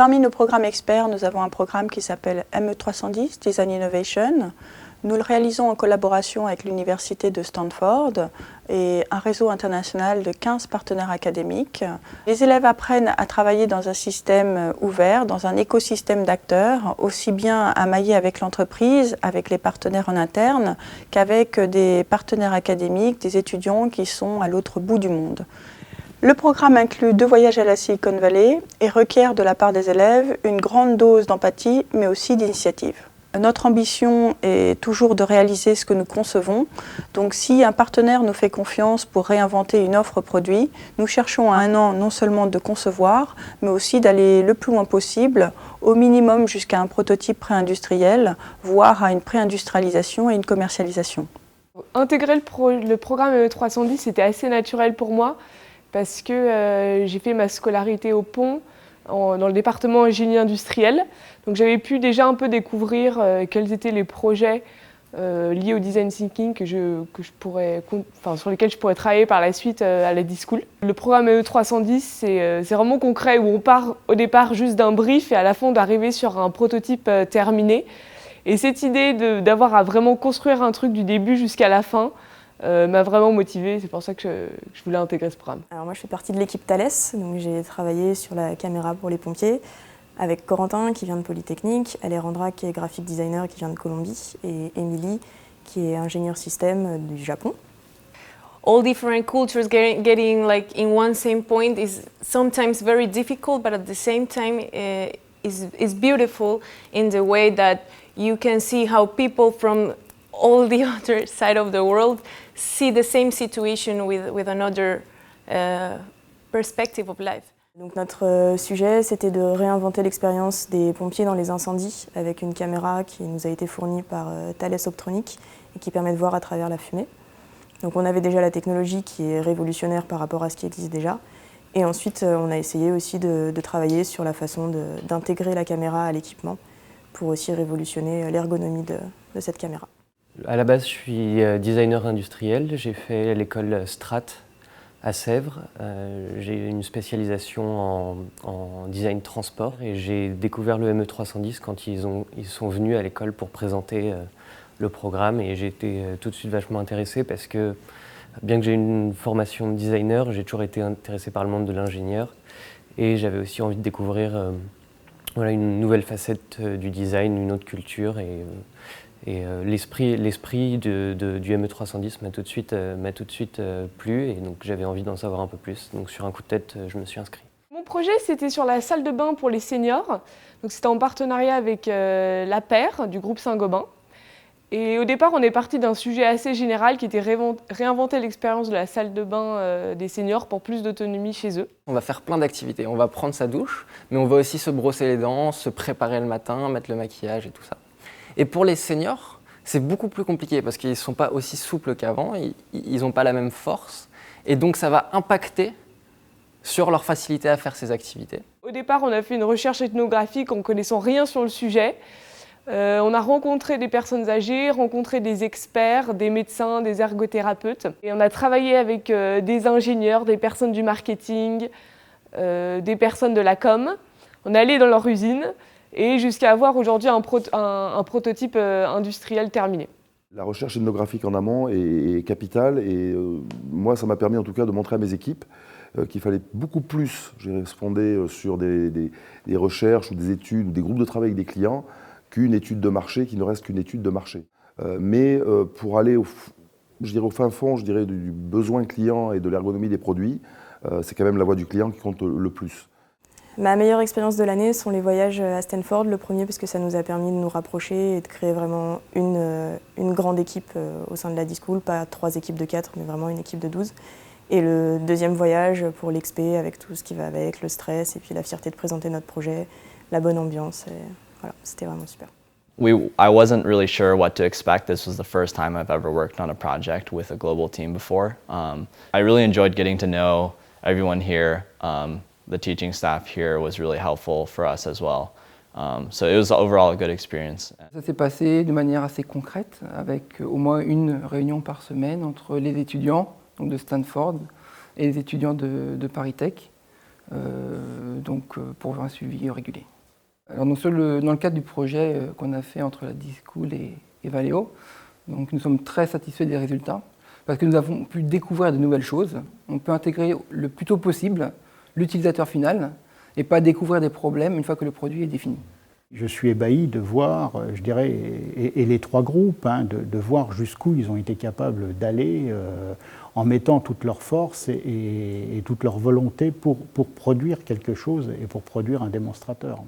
Parmi nos programmes experts, nous avons un programme qui s'appelle ME310, Design Innovation. Nous le réalisons en collaboration avec l'Université de Stanford et un réseau international de 15 partenaires académiques. Les élèves apprennent à travailler dans un système ouvert, dans un écosystème d'acteurs, aussi bien à mailler avec l'entreprise, avec les partenaires en interne, qu'avec des partenaires académiques, des étudiants qui sont à l'autre bout du monde. Le programme inclut 2 voyages à la Silicon Valley et requiert de la part des élèves une grande dose d'empathie, mais aussi d'initiative. Notre ambition est toujours de réaliser ce que nous concevons. Donc si un partenaire nous fait confiance pour réinventer une offre produit, nous cherchons à 1 an non seulement de concevoir, mais aussi d'aller le plus loin possible, au minimum jusqu'à un prototype pré-industriel, voire à une pré-industrialisation et une commercialisation. Intégrer le programme ME310, c'était assez naturel pour moi parce que j'ai fait ma scolarité au Pont, dans le département génie industriel. Donc j'avais pu déjà un peu découvrir quels étaient les projets liés au design thinking sur lesquels je pourrais travailler par la suite à la D-School. Le programme ME310, c'est vraiment concret, où on part au départ juste d'un brief et à la fin d'arriver sur un prototype terminé. Et cette idée d'avoir à vraiment construire un truc du début jusqu'à la fin m'a vraiment motivée, c'est pour ça que je voulais intégrer ce programme. Alors moi je fais partie de l'équipe Thales, donc j'ai travaillé sur la caméra pour les pompiers avec Corentin qui vient de Polytechnique, Alejandra qui est graphic designer qui vient de Colombie et Émilie qui est ingénieure système du Japon. All different cultures getting like in one same point is sometimes very difficult, but at the same time is beautiful in the way that you can see how people from all the other side of the world see the same situation with another perspective of life. Donc notre sujet, c'était de réinventer l'expérience des pompiers dans les incendies avec une caméra qui nous a été fournie par Thales Optronic et qui permet de voir à travers la fumée. Donc on avait déjà la technologie qui est révolutionnaire par rapport à ce qui existe déjà. Et ensuite, on a essayé aussi de travailler sur la façon d'intégrer la caméra à l'équipement pour aussi révolutionner l'ergonomie de cette caméra. À la base, je suis designer industriel. J'ai fait l'école Strat à Sèvres. J'ai une spécialisation en design transport et j'ai découvert le ME310 quand ils sont venus à l'école pour présenter le programme et j'ai été tout de suite vachement intéressé parce que bien que j'ai une formation de designer, j'ai toujours été intéressé par le monde de l'ingénieur et j'avais aussi envie de découvrir une nouvelle facette du design, une autre culture et l'esprit du ME310 m'a tout de suite plu et donc j'avais envie d'en savoir un peu plus. Donc sur un coup de tête, je me suis inscrit. Mon projet, c'était sur la salle de bain pour les seniors. Donc c'était en partenariat avec la paire du groupe Saint-Gobain. Et au départ, on est parti d'un sujet assez général qui était réinventer l'expérience de la salle de bain des seniors pour plus d'autonomie chez eux. On va faire plein d'activités. On va prendre sa douche, mais on va aussi se brosser les dents, se préparer le matin, mettre le maquillage et tout ça. Et pour les seniors, c'est beaucoup plus compliqué parce qu'ils ne sont pas aussi souples qu'avant, ils n'ont pas la même force. Et donc ça va impacter sur leur facilité à faire ces activités. Au départ, on a fait une recherche ethnographique en connaissant rien sur le sujet. On a rencontré des personnes âgées, rencontré des experts, des médecins, des ergothérapeutes. Et on a travaillé avec des ingénieurs, des personnes du marketing, des personnes de la com. On est allé dans leur usine et jusqu'à avoir aujourd'hui un prototype industriel terminé. La recherche ethnographique en amont est capitale et moi ça m'a permis en tout cas de montrer à mes équipes qu'il fallait beaucoup plus, je répondais sur des recherches ou des études ou des groupes de travail avec des clients qu'une étude de marché qui ne reste qu'une étude de marché. Mais pour aller au fin fond du besoin client et de l'ergonomie des produits, c'est quand même la voix du client qui compte le plus. Ma meilleure expérience de l'année sont les voyages à Stanford. Le premier parce que ça nous a permis de nous rapprocher et de créer vraiment une grande équipe au sein de la D-School, pas 3 équipes de 4, mais vraiment une équipe de 12. Et le deuxième voyage pour l'Expé avec tout ce qui va avec, le stress et puis la fierté de présenter notre projet, la bonne ambiance. Et voilà, c'était vraiment super. I wasn't really sure what to expect. This was the first time I've ever worked on a project with a global team before. I really enjoyed getting to know everyone here. The teaching staff here was really helpful for us as well. So it was overall a good experience. Ça s'est passé de manière assez concrète, avec au moins une réunion par semaine entre les étudiants donc de Stanford et les étudiants de Paris Tech pour un suivi régulier. Alors, dans le cadre du projet qu'on a fait entre la D-School et Valeo, donc nous sommes très satisfaits des résultats parce que nous avons pu découvrir de nouvelles choses. On peut intégrer le plus tôt possible l'utilisateur final et pas découvrir des problèmes une fois que le produit est défini. Je suis ébahi de voir, je dirais, et les trois groupes, de voir jusqu'où ils ont été capables d'aller en mettant toute leur force et toute leur volonté pour produire quelque chose et pour produire un démonstrateur.